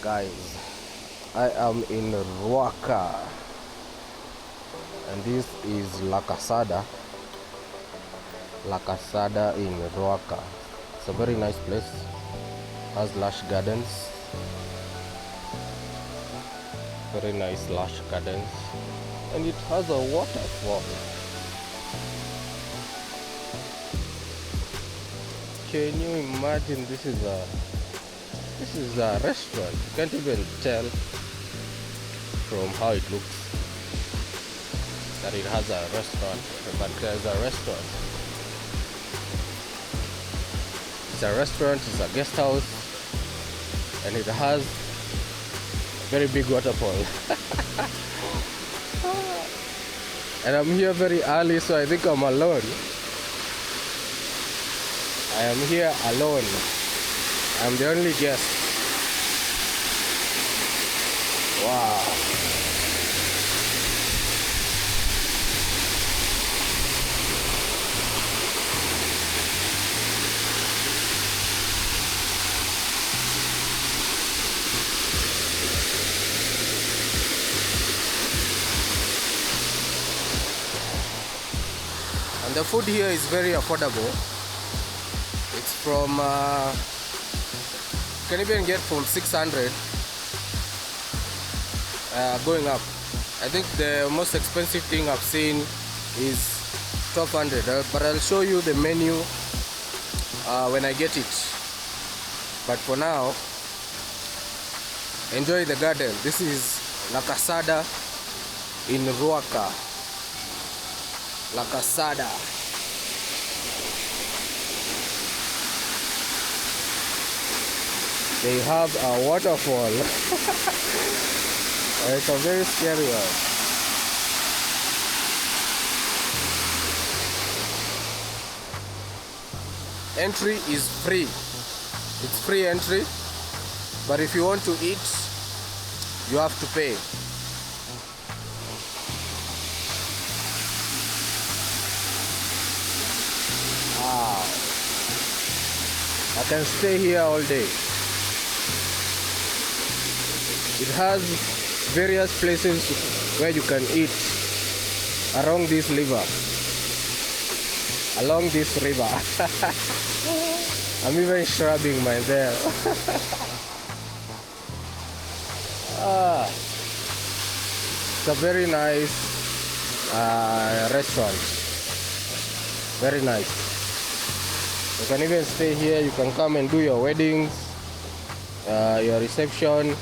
Guys, I am in Ruaka and this is La Cascada in Ruaka. It's a very nice place, has lush gardens, very nice lush gardens, and it has a waterfall. Can you imagine? This is a restaurant. You can't even tell from how it looks that it has a restaurant, but there's a restaurant. It's a restaurant, it's a guest house, and it has a very big waterfall. And I'm here very early, so I think I'm alone. I am here alone. I'm the only guest. Wow. And the food here is very affordable. It's from can even get from 600 going up. I think the most expensive thing I've seen is 1200, but I'll show you the menu when I get it. But for now, enjoy the garden. This is La Cascada in Ruaka. La Cascada. They have a waterfall. It's a very scary one. Entry is free. It's free entry, but if you want to eat, you have to pay. Wow. I can stay here all day. It has various places where you can eat along this river. I'm even shrubbing myself. It's a very nice restaurant. Very nice. You can even stay here. You can come and do your weddings, your reception.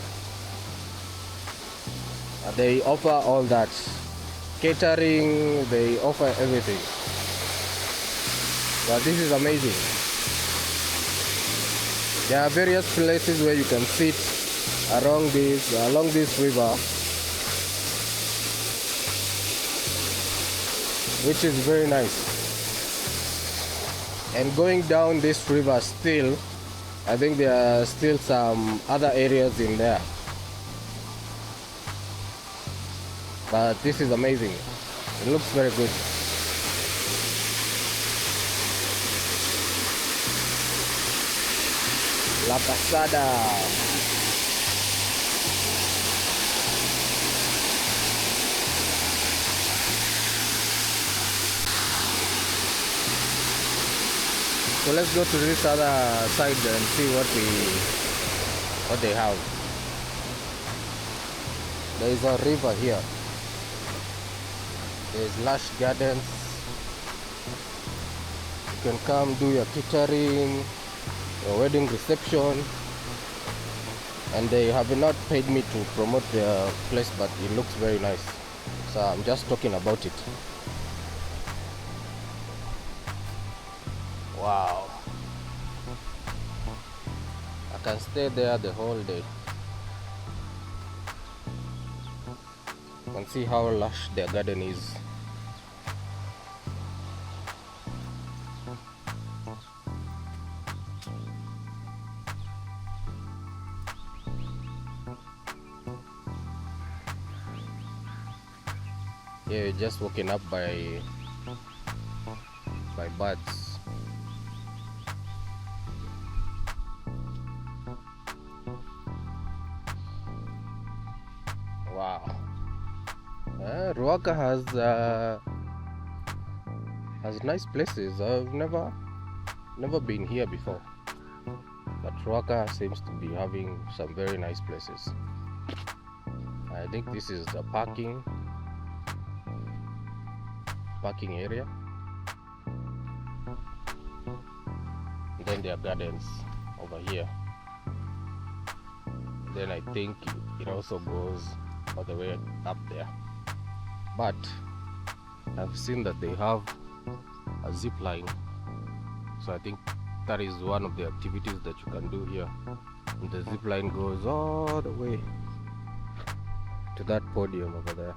They offer all that. Catering, they offer everything. But this is amazing. There are various places where you can sit along this river, which is very nice. And going down this river still, I think there are still some other areas in there. But this is amazing. It looks very good. La Cascada. So let's go to this other side and see what they have. There is a river here. There's lush gardens. You can come do your catering, your wedding reception. And they have not paid me to promote their place, but it looks very nice. So I'm just talking about it. Wow. I can stay there the whole day. You can see how lush their garden is. Yeah, you're just woken up by birds. Ruaka has nice places. I've never been here before, but Ruaka seems to be having some very nice places. I think this is the parking area. And then there are gardens over here. Then I think it also goes all the way up there. But I've seen that they have a zip line, so I think that is one of the activities that you can do here. And the zip line goes all the way to that podium over there,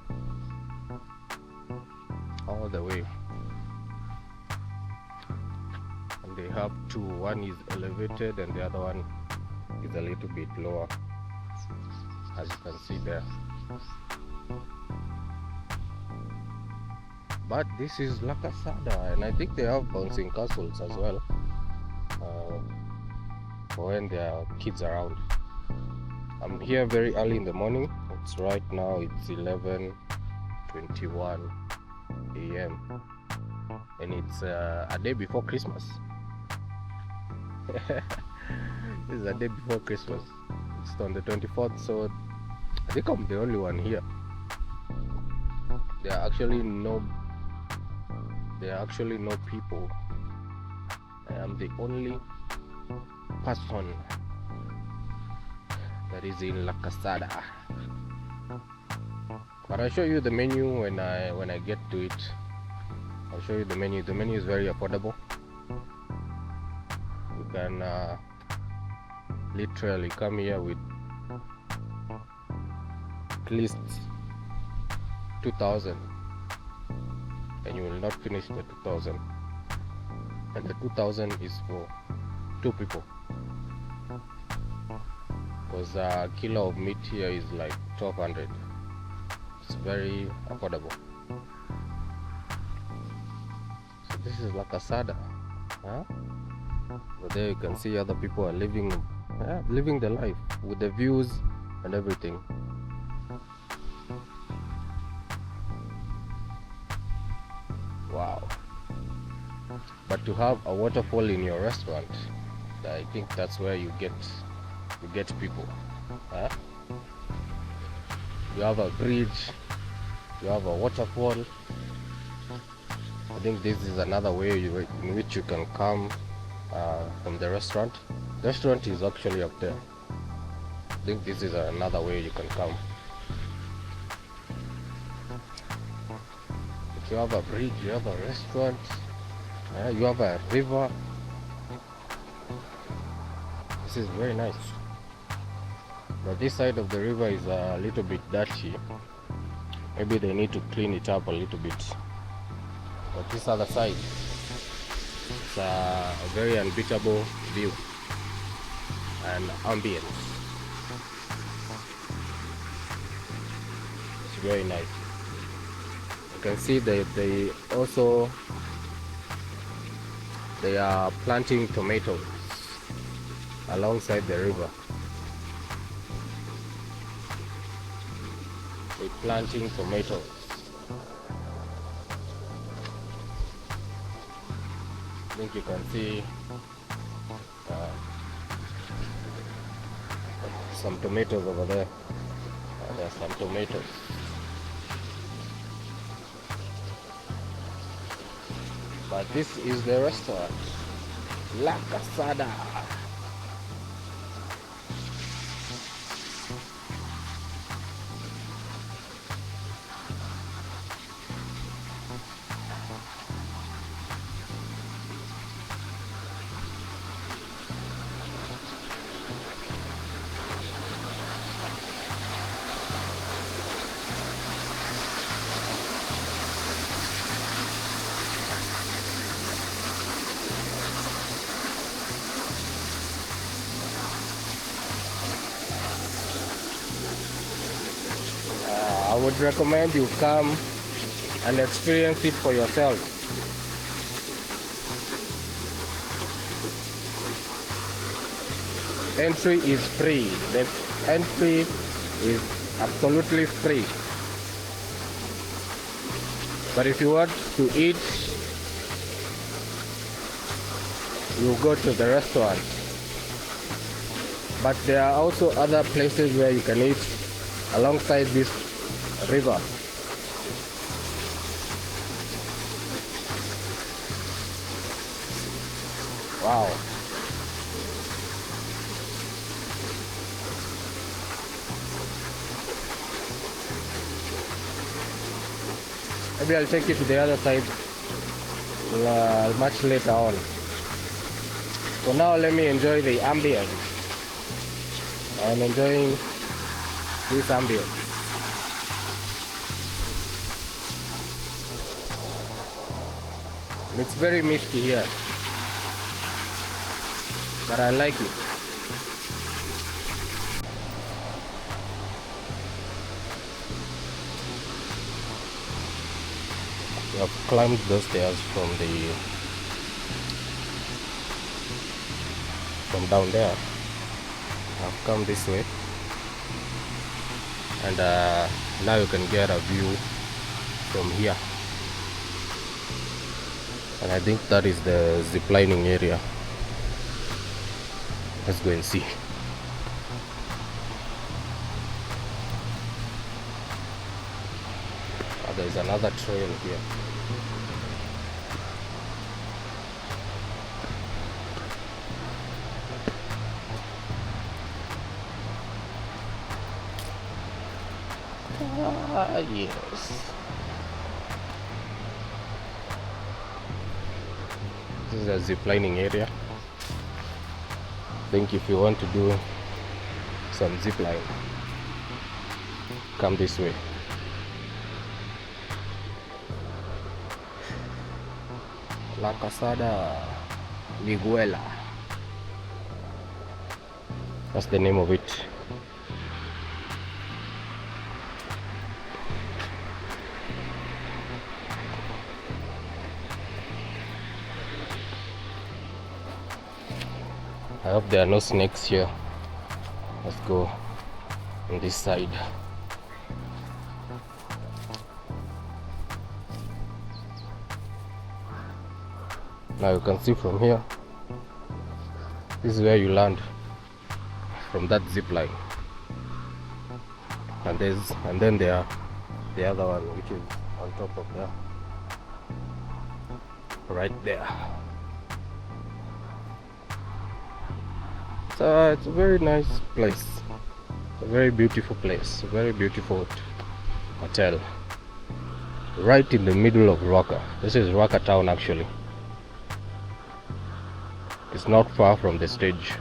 all the way. And they have two, one is elevated and the other one is a little bit lower, as you can see there. But this is La Cascada, and I think they have bouncing castles as well, for when there are kids around. I'm here very early in the morning. It's right now, it's 11:21 a.m. and it's a day before Christmas. This is a day before Christmas. It's on the 24th, so I think I'm the only one here. There are actually no people. I am the only person that is in La Cascada. But I'll show you the menu when I get to it. I'll show you the menu. The menu is very affordable. You can literally come here with at least 2,000 and you will not finish the 2,000, and the 2,000 is for 2 people, because a kilo of meat here is like 1,200. It's very affordable. So this is La Cascada. But there you can see other people are living the life with the views and everything. Wow. But to have a waterfall in your restaurant, I think that's where you get people. You have a bridge, you have a waterfall. I think this is another way in which you can come from the restaurant. The restaurant is actually up there. I think this is another way you can come. You have a bridge, you have a restaurant, you have a river. This is very nice. But this side of the river is a little bit dirty. Maybe they need to clean it up a little bit. But this other side, it's a very unbeatable view and ambience. It's very nice. You can see that they are planting tomatoes alongside the river. They're planting tomatoes. I think you can see some tomatoes over there. There's some tomatoes. But this is the restaurant, La Cascada. I would recommend you come and experience it for yourself. Entry is free. The entry is absolutely free. But if you want to eat, you go to the restaurant. But there are also other places where you can eat alongside this river. Wow. Maybe I'll take you to the other side much later on. So now let me enjoy the ambience. I'm enjoying this ambience. It's very misty here, but I like it. We have climbed those stairs from down there. I've come this way, and now you can get a view from here. And I think that is the ziplining area. Let's go and see. There's another trail here. Yes. This is a ziplining area. I think if you want to do some zipline, come this way. Cascada Miguela. That's the name of it. I hope there are no snakes here. Let's go on this side. Now you can see from here, this is where you land from that zip line. And then there are the other one, which is on top of there, right there. So it's a very nice place, a very beautiful place, a very beautiful hotel, right in the middle of Ruaka. This is Ruaka town actually. It's not far from the stage,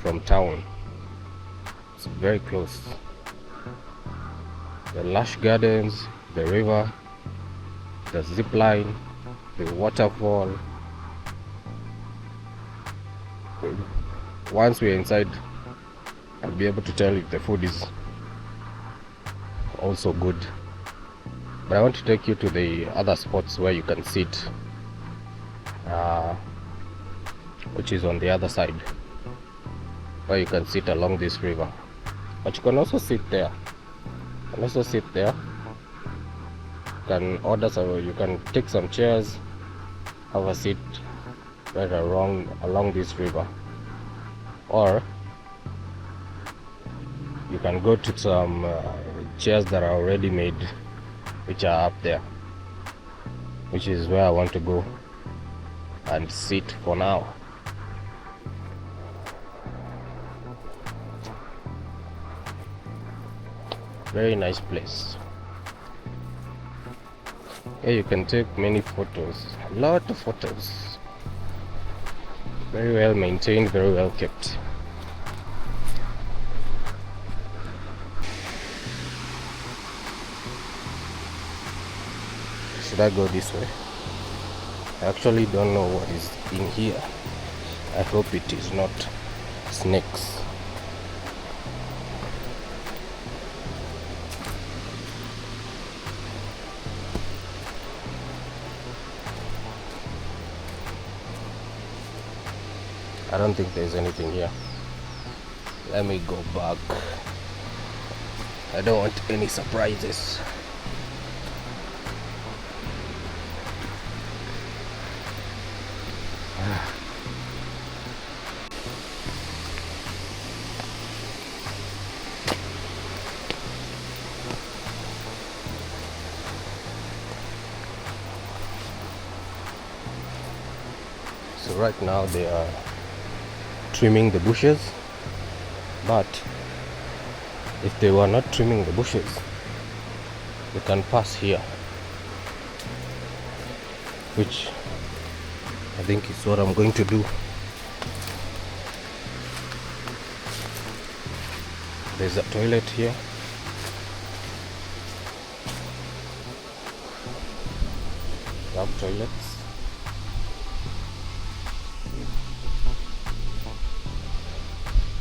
from town. It's very close. The lush gardens, the river, the zip line, the waterfall. Once we're inside, I'll be able to tell if the food is also good. But I want to take you to the other spots where you can sit, which is on the other side, where you can sit along this river. But you can also sit there. You can also sit there. You can order some. You can take some chairs, have a seat right along this river, or you can go to some chairs that are already made, which are up there, which is where I want to go and sit for now. Very nice place. Here you can take many photos, a lot of photos. Very well maintained, very well kept. Should I go this way? I actually don't know what is in here. I hope it is not snakes. I don't think there's anything here. Let me go back. I don't want any surprises. So right now they are trimming the bushes, but if they were not trimming the bushes, they can pass here, which I think is what I'm going to do. There's a toilet here. We have toilets.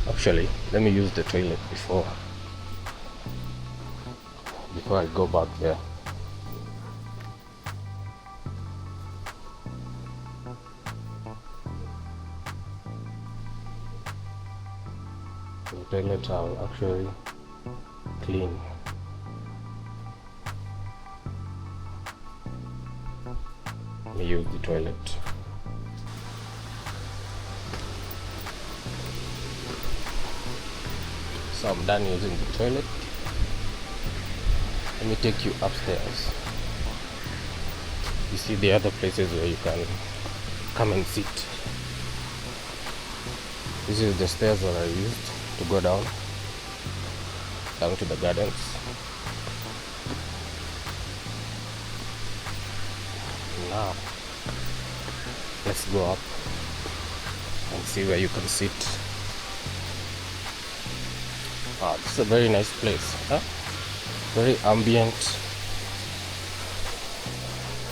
Actually, let me use the toilet before I go back there. The toilets are actually clean. Let me use the toilet. So I'm done using the toilet. Let me take you upstairs. You see the other places where you can come and sit. This is the stairs that I used to go down to the gardens. Now let's go up and see where you can sit. This is a very nice place, huh? Very ambient,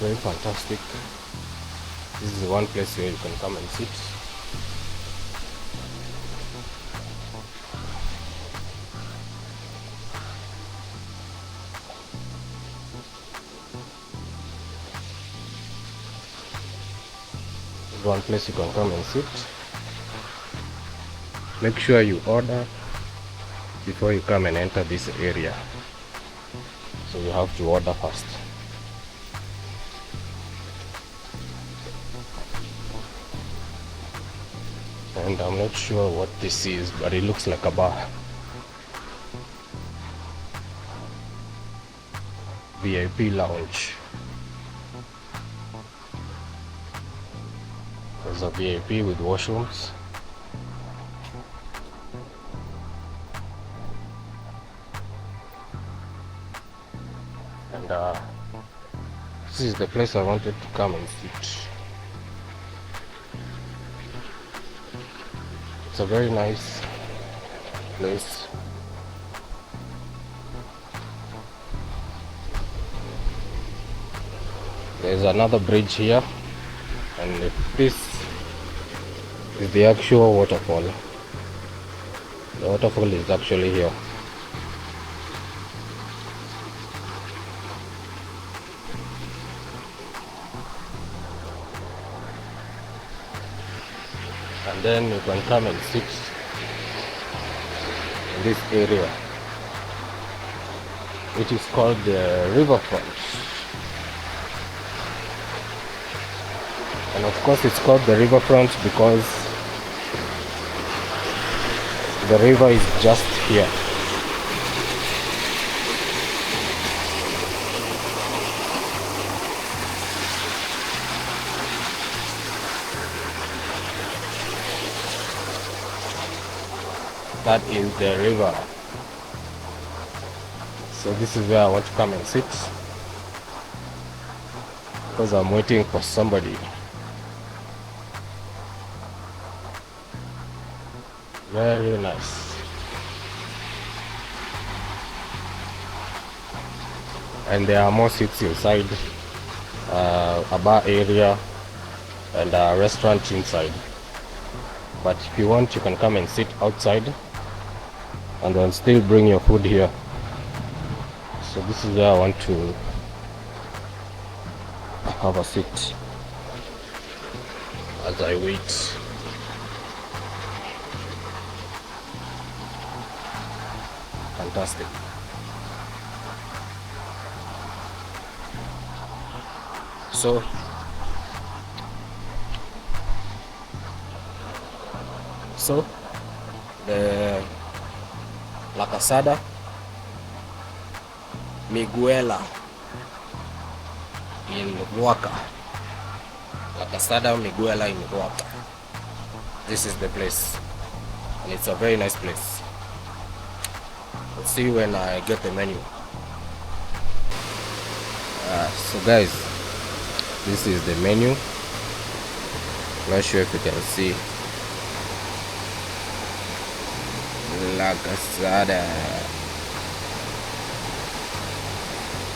very fantastic. This is one place where you can come and sit. This is one place you can come and sit. Make sure you order before you come and enter this area. So you have to order first. And I'm not sure what this is, but it looks like a bar. VIP lounge. There's a VIP with washrooms. And this is the place I wanted to come and sit. It's a very nice place. There's another bridge here, and this is the actual waterfall. The waterfall is actually here. And then you can come and sit in this area, which is called the riverfront. And of course it's called the riverfront because the river is just here. That is the river. So this is where I want to come and sit, because I'm waiting for somebody. Very nice. And there are more seats inside, a bar area and a restaurant inside. But if you want, you can come and sit outside and then still bring your food here. So this is where I want to have a seat as I wait. Fantastic. So the La Cascada Miguela in Ruaka La Cascada Miguela in Ruaka. This is the place, and it's a very nice place. We'll see when I get the menu. So guys, this is the menu. Not sure if you can see. La Cascada.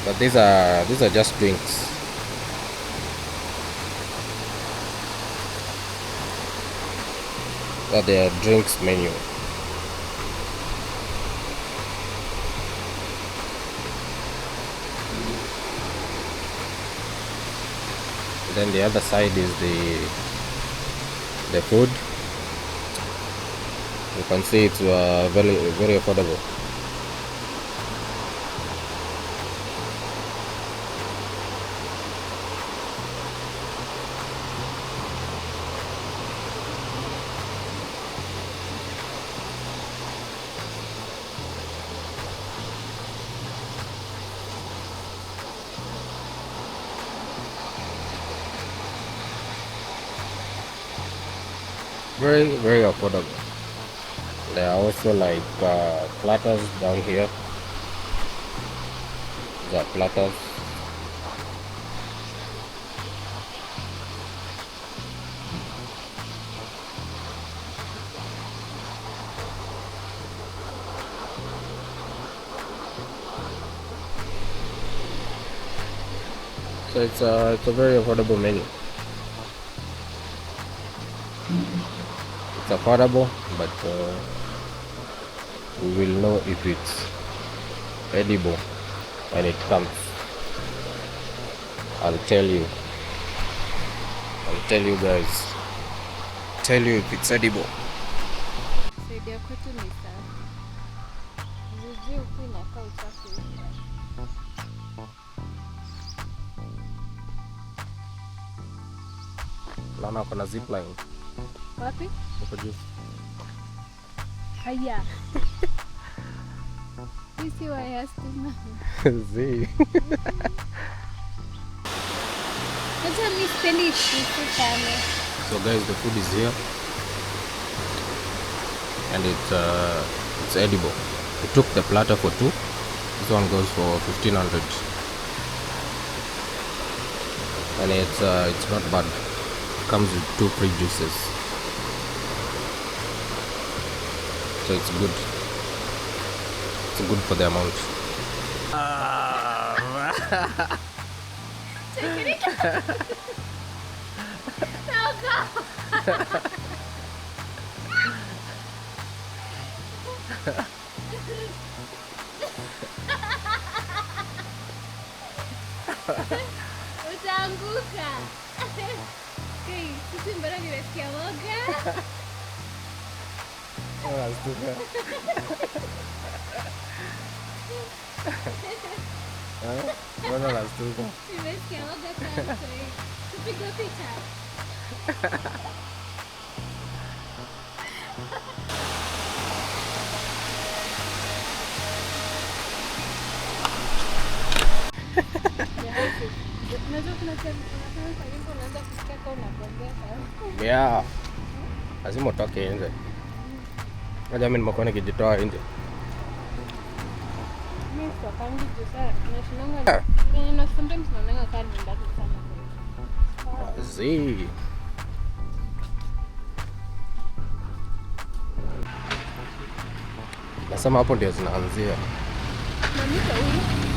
But these are just drinks. But they are drinks menu. Then the other side is the food. You can see it's very affordable. Very affordable. There are also like platters down here. These are platters. So it's a very affordable menu. It's affordable, but we will know if it's edible when it comes. I'll tell you guys. Tell you if it's edible. Saidia kwetu ni safi. Zuzi huku inakaa uchafu. Naona kuna zipline. Wapi? Huko juu. Haya. Sisi wa yastima. Zii. Acha mimi sipendi kitu kame. So guys, the food is here. And it's edible. We took the platter for 2. This one goes for 1,500. And it's not bad. Comes with 2 free juices. So it's good. It's good for the amount. Utaanguka. Okay, sisi mbona nimesikia woga? Mbona nastuka? Nimesikia woga sana. Tupige picha. Yeah. Lazima utoke nje. Ngoja mimi nimekuwa nikijitoa nje. Mimi sitakangi juu sana. Nashinanga. Na sometimes naonanga kama ndaki sana. Zii. Nasema hapo ndio zinaanzia. Mamita huyu.